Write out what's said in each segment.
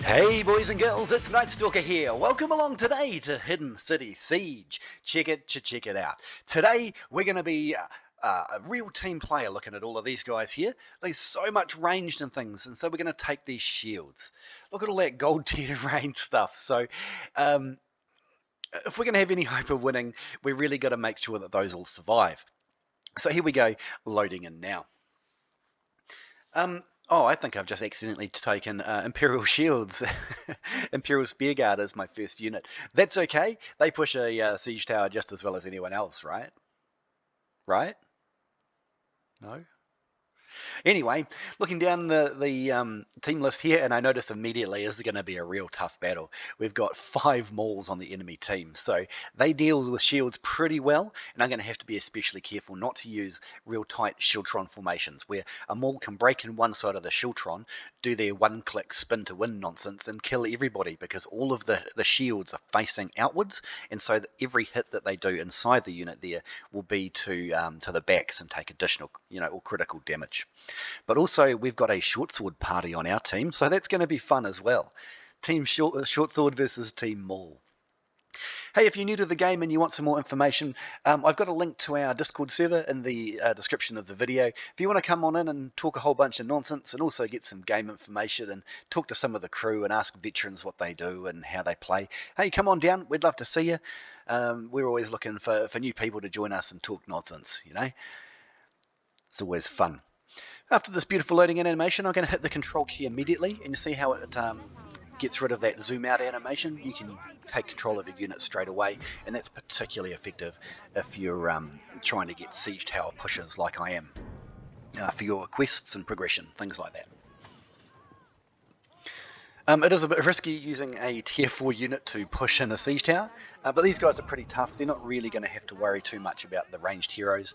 Hey boys and girls, it's Night Stalker here. Welcome along today to Hidden City Siege. Check it out. Today we're going to be a real team player looking at all of these guys here. There's so much ranged and things, and so we're going to take these shields. Look at all that gold tier range stuff. So if we're going to have any hope of winning, we really got to make sure that those all survive. So here we go, loading in now. Oh, I think I've just accidentally taken Imperial Shields. Imperial Spearguard is my first unit. That's okay. They push a siege tower just as well as anyone else, right? Right? No? Anyway, looking down the team list here, and I notice immediately this is going to be a real tough battle. We've got 5 mauls on the enemy team, so they deal with shields pretty well, and I'm going to have to be especially careful not to use real tight shieldtron formations, where a maul can break in one side of the shieldtron, do their one-click spin-to-win nonsense, and kill everybody, because all of the shields are facing outwards, and so that every hit that they do inside the unit there will be to the backs and take additional, or critical damage. But also, we've got a shortsword party on our team, so that's going to be fun as well. Team shortsword versus Team Maul. Hey, if you're new to the game and you want some more information, I've got a link to our Discord server in the description of the video. If you want to come on in and talk a whole bunch of nonsense and also get some game information and talk to some of the crew and ask veterans what they do and how they play, hey, come on down. We'd love to see you. We're always looking for new people to join us and talk nonsense, It's always fun. After this beautiful loading animation, I'm going to hit the control key immediately, and you see how it gets rid of that zoom out animation. You can take control of your unit straight away, and that's particularly effective if you're trying to get siege tower pushes like I am, for your quests and progression, things like that. It is a bit risky using a tier 4 unit to push in a siege tower, but these guys are pretty tough. They're not really going to have to worry too much about the ranged heroes.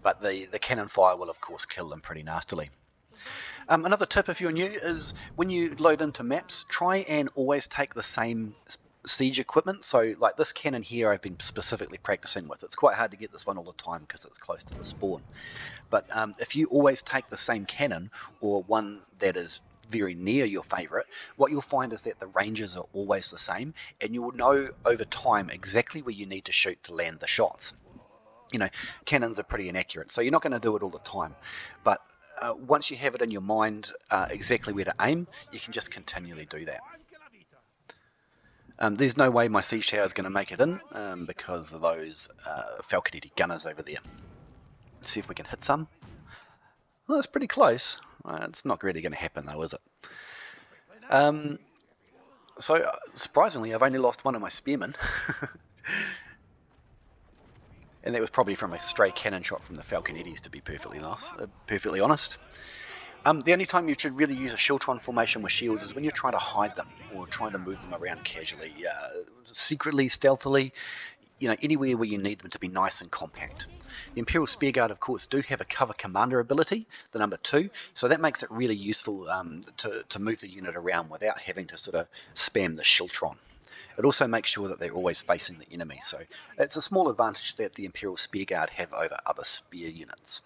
But the cannon fire will of course kill them pretty nastily. Another tip if you're new is when you load into maps, try and always take the same siege equipment. So like this cannon here I've been specifically practicing with. It's quite hard to get this one all the time because it's close to the spawn. But if you always take the same cannon or one that is very near your favourite, what you'll find is that the ranges are always the same, and you will know over time exactly where you need to shoot to land the shots. Cannons are pretty inaccurate, so you're not going to do it all the time. But once you have it in your mind exactly where to aim, you can just continually do that. There's no way my siege tower is going to make it in because of those Falconetti gunners over there. Let's see if we can hit some. Well, that's pretty close. It's not really going to happen though, is it? So surprisingly, I've only lost one of my spearmen. And that was probably from a stray cannon shot from the Falconettis, to be perfectly honest. The only time you should really use a shieldtron formation with shields is when you're trying to hide them or trying to move them around casually, secretly, stealthily, anywhere where you need them to be nice and compact. The Imperial Spearguard, of course, do have a cover commander ability, the number 2, so that makes it really useful to move the unit around without having to sort of spam the shieldtron. It also makes sure that they're always facing the enemy, so it's a small advantage that the Imperial Spearguard have over other spear units.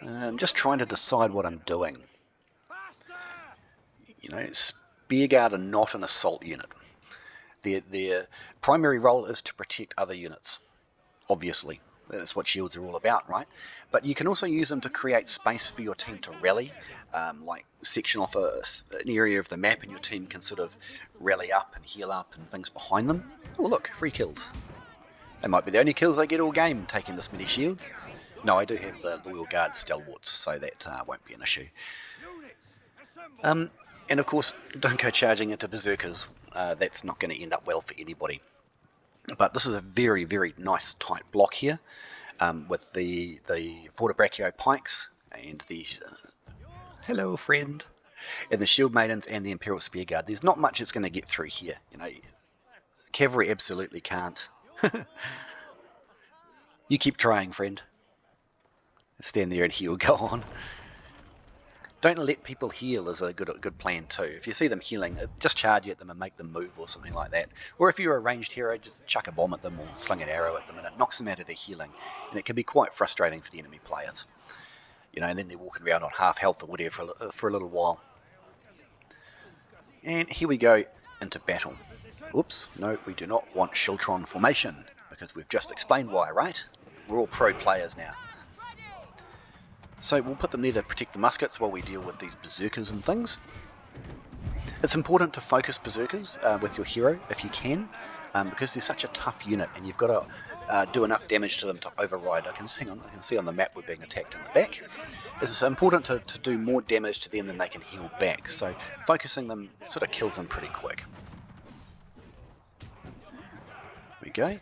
I'm just trying to decide what I'm doing. Spearguard are not an assault unit. Their primary role is to protect other units, obviously. That's what shields are all about, right? But you can also use them to create space for your team to rally, like section off an area of the map, and your team can sort of rally up and heal up and things behind them. Oh look, free kills. They might be the only kills I get all game taking this many shields. No, I do have the Loyal Guard Stalwarts, so that won't be an issue. And of course, don't go charging into Berserkers. That's not going to end up well for anybody. But this is a very, very nice tight block here, with the Fortebraccio pikes and the hello friend, and the Shield Maidens and the Imperial Spearguard. There's not much it's going to get through here. Cavalry absolutely can't. You keep trying, friend. Stand there and heal. Go on. Don't let people heal is a good plan too. If you see them healing, just charge at them and make them move or something like that. Or if you're a ranged hero, just chuck a bomb at them or sling an arrow at them, and it knocks them out of their healing. And it can be quite frustrating for the enemy players. And then they're walking around on half health or whatever for a little while. And here we go into battle. Oops, no, we do not want Shiltron formation, because we've just explained why, right? We're all pro players now. So we'll put them there to protect the muskets while we deal with these berserkers and things. It's important to focus berserkers with your hero if you can, because they're such a tough unit and you've got to do enough damage to them to override. I can see on the map we're being attacked in the back. It's important to do more damage to them than they can heal back, so focusing them sort of kills them pretty quick. There we go.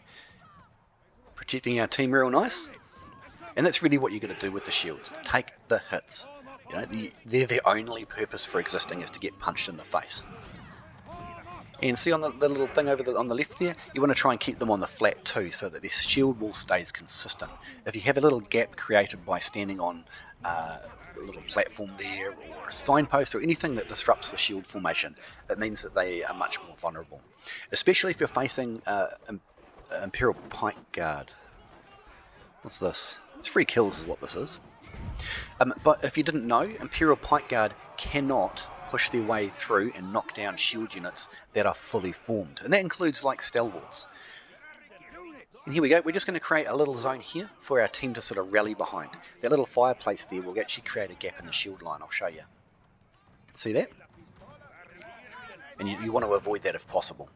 Protecting our team real nice. And that's really what you're going to do with the shields. Take the hits. You know, their only purpose for existing is to get punched in the face. And see on the little thing over on the left there, you want to try and keep them on the flat too, so that their shield wall stays consistent. If you have a little gap created by standing on a little platform there, or a signpost, or anything that disrupts the shield formation, it means that they are much more vulnerable. Especially if you're facing Imperial Pike Guard. What's this? It's 3 kills is what this is. But if you didn't know, Imperial Pike Guard cannot push their way through and knock down shield units that are fully formed. And that includes like Stalwarts. And here we go, we're just going to create a little zone here for our team to sort of rally behind. That little fireplace there will actually create a gap in the shield line, I'll show you. See that? And you want to avoid that if possible.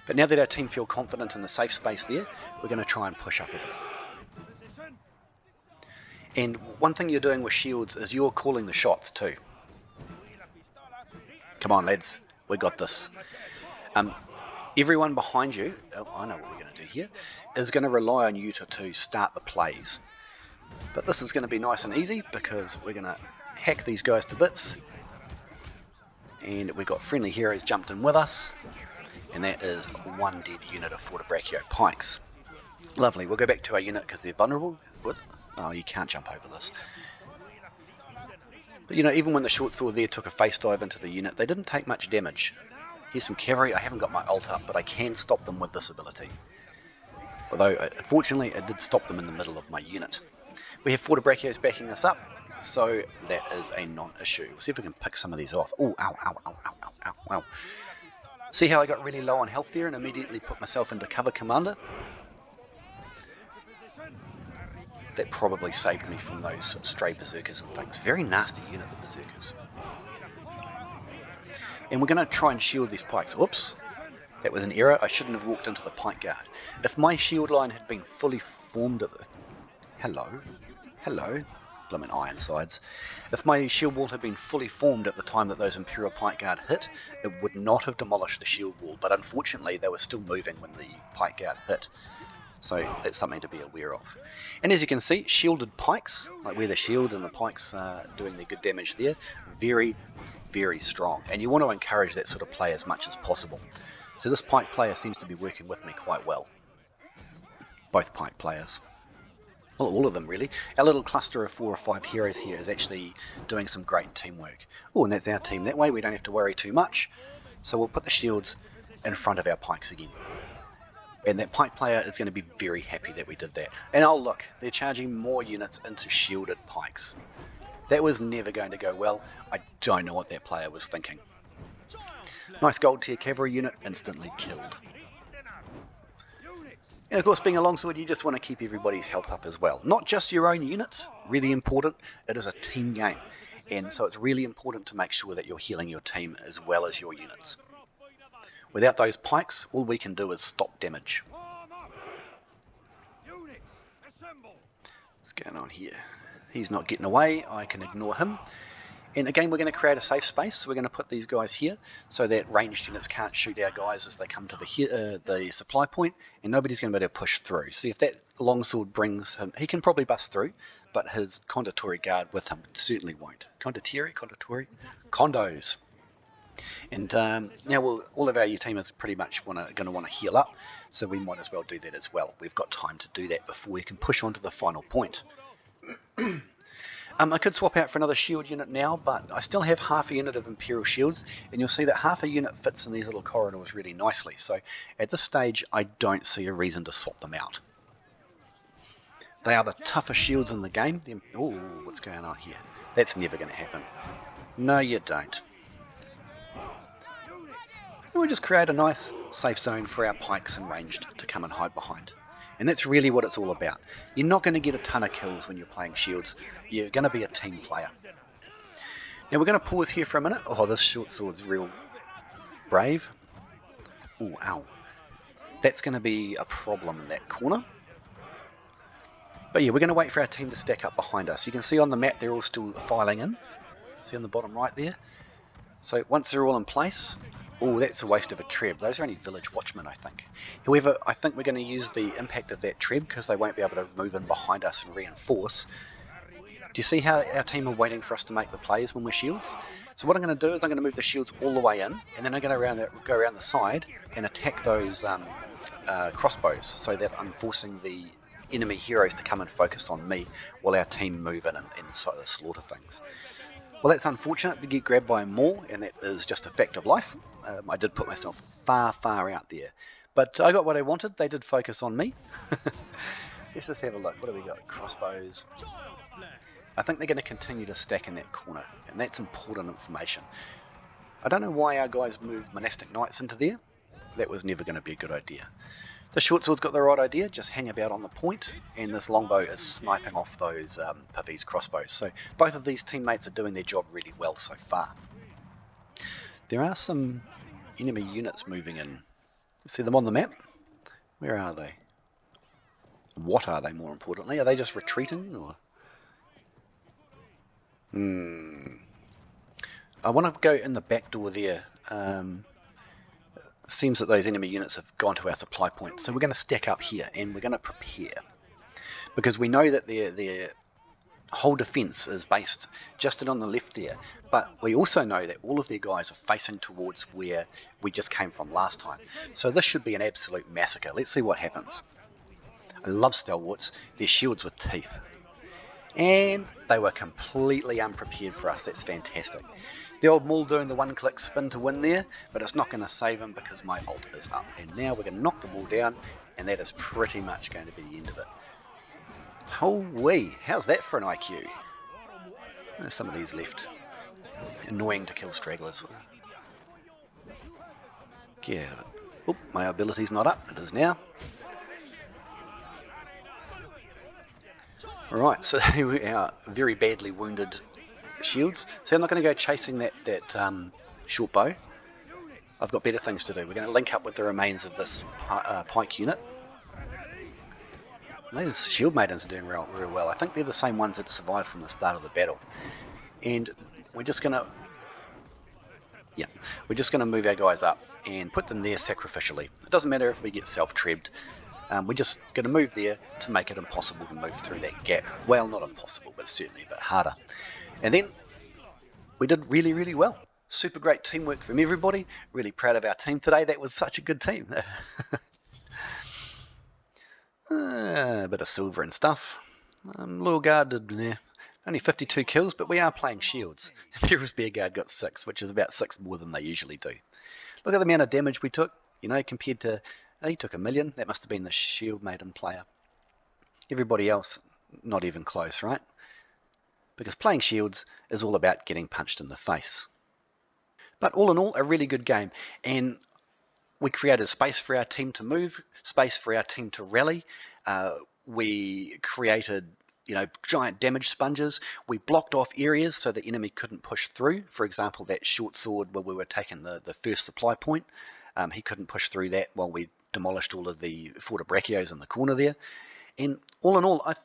But now that our team feel confident in the safe space there, we're going to try and push up a bit. And one thing you're doing with shields is you're calling the shots too. Come on lads, we got this. Everyone behind you, oh, I know what we're going to do here, is going to rely on you to start the plays. But this is going to be nice and easy because we're going to hack these guys to bits. And we've got friendly heroes jumped in with us. And that is 1 dead unit of Fortebraccio pikes. Lovely, we'll go back to our unit because they're vulnerable. What? Oh, you can't jump over this. But you know, even when the short sword there took a face dive into the unit, they didn't take much damage. Here's some cavalry. I haven't got my ult up, but I can stop them with this ability. Although, unfortunately, it did stop them in the middle of my unit. We have Fortebraccios backing us up, so that is a non-issue. We'll see if we can pick some of these off. Oh, ow, ow, ow, ow, ow, ow, ow. See how I got really low on health there and immediately put myself into cover commander? That probably saved me from those stray berserkers and things. Very nasty unit, the berserkers. And we're going to try and shield these pikes. Oops, that was an error. I shouldn't have walked into the pike guard. If my shield line had been fully formed at the... Hello. Blooming Ironsides. If my shield wall had been fully formed at the time that those Imperial Pike Guard hit, it would not have demolished the shield wall. But unfortunately, they were still moving when the Pike Guard hit. So that's something to be aware of. And as you can see, shielded pikes, like where the shield and the pikes are doing their good damage there, very, very strong. And you want to encourage that sort of play as much as possible. So this pike player seems to be working with me quite well. Both pike players. Well, all of them really. Our little cluster of 4 or 5 heroes here is actually doing some great teamwork. Oh, and that's our team. That way we don't have to worry too much. So we'll put the shields in front of our pikes again. And that pike player is going to be very happy that we did that. And oh look, they're charging more units into shielded pikes. That was never going to go well. I don't know what that player was thinking. Nice gold tier cavalry unit, instantly killed. And of course, being a longsword, you just want to keep everybody's health up as well. Not just your own units, really important. It is a team game. And so it's really important to make sure that you're healing your team as well as your units. Without those pikes, all we can do is stop damage. What's going on here? He's not getting away, I can ignore him. And again, we're going to create a safe space, so we're going to put these guys here so that ranged units can't shoot our guys as they come to the supply point, and nobody's going to be able to push through. See, if that longsword brings him, he can probably bust through, but his Conqueror guard with him certainly won't. Conqueror? Condos. And now all of our team is pretty much going to want to heal up, so we might as well do that as well. We've got time to do that before we can push on to the final point. I could swap out for another shield unit now, but I still have half a unit of Imperial shields, and you'll see that half a unit fits in these little corridors really nicely. So at this stage, I don't see a reason to swap them out. They are the toughest shields in the game. Oh, what's going on here? That's never going to happen. No, you don't. And we'll just create a nice safe zone for our pikes and ranged to come and hide behind. And that's really what it's all about. You're not going to get a ton of kills when you're playing shields. You're going to be a team player. Now we're going to pause here for a minute. Oh, this short sword's real brave. Oh, ow. That's going to be a problem in that corner. But yeah, we're going to wait for our team to stack up behind us. You can see on the map they're all still filing in. See on the bottom right there? So once they're all in place, oh, that's a waste of a treb. Those are only village watchmen, I think. However, I think we're going to use the impact of that treb because they won't be able to move in behind us and reinforce. Do you see how our team are waiting for us to make the plays when we're shields? So what I'm going to do is I'm going to move the shields all the way in, and then I'm going to go around the side and attack those crossbows so that I'm forcing the enemy heroes to come and focus on me while our team move in and slaughter things. Well, that's unfortunate to get grabbed by a maul, and that is just a fact of life. I did put myself far out there. But I got what I wanted. They did focus on me. Let's just have a look. What do we got? Crossbows. I think they're going to continue to stack in that corner, and that's important information. I don't know why our guys moved monastic knights into there. That was never going to be a good idea. The short sword's got the right idea, just hang about on the point, and this longbow is sniping off those Pavi's crossbows. So both of these teammates are doing their job really well so far. There are some enemy units moving in. See them on the map? Where are they? What are they, more importantly? Are they just retreating, or? I want to go in the back door there. Seems that those enemy units have gone to our supply point, so we're going to stack up here and we're going to prepare, because we know that their whole defense is based just on the left there, but we also know that all of their guys are facing towards where we just came from last time, so this should be an absolute massacre. Let's see what happens. I love Stalwarts, they're shields with teeth, and they were completely unprepared for us. That's fantastic. The old maul doing the one-click spin to win there, but it's not going to save him because my ult is up. And now we're going to knock the wall down, and that is pretty much going to be the end of it. Holy, how's that for an IQ? There's some of these left. Annoying to kill stragglers. Yeah. Oop, my ability's not up. It is now. Alright, so we are very badly wounded shields. So I'm not going to go chasing that short bow. I've got better things to do. We're going to link up with the remains of this pike unit. Those shield maidens are doing real well. I think they're the same ones that survived from the start of the battle. And we're just going to move our guys up and put them there sacrificially. It doesn't matter if we get self-trebbed. We're just going to move there to make it impossible to move through that gap. Well, not impossible, but certainly a bit harder. And then we did really well. Super great teamwork from everybody. Really proud of our team today. That was such a good team. A bit of silver and stuff. Loyal Guard did only 52 kills, but we are playing shields. Imperial Spearguard got 6, which is about 6 more than they usually do. Look at the amount of damage we took, compared to... he took 1 million. That must have been the shield maiden player. Everybody else, not even close, right? Because playing shields is all about getting punched in the face. But all in all, a really good game. And we created space for our team to move, space for our team to rally. We created, giant damage sponges. We blocked off areas so the enemy couldn't push through. For example, that short sword where we were taking the first supply point. He couldn't push through that while we demolished all of the fortibrachios in the corner there. And all in all, I'm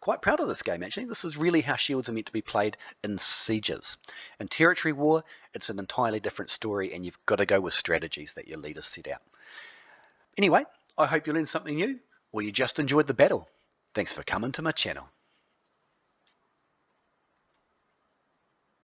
quite proud of this game, actually. This is really how shields are meant to be played in sieges. In territory war, it's an entirely different story, and you've got to go with strategies that your leaders set out. Anyway, I hope you learned something new, or you just enjoyed the battle. Thanks for coming to my channel.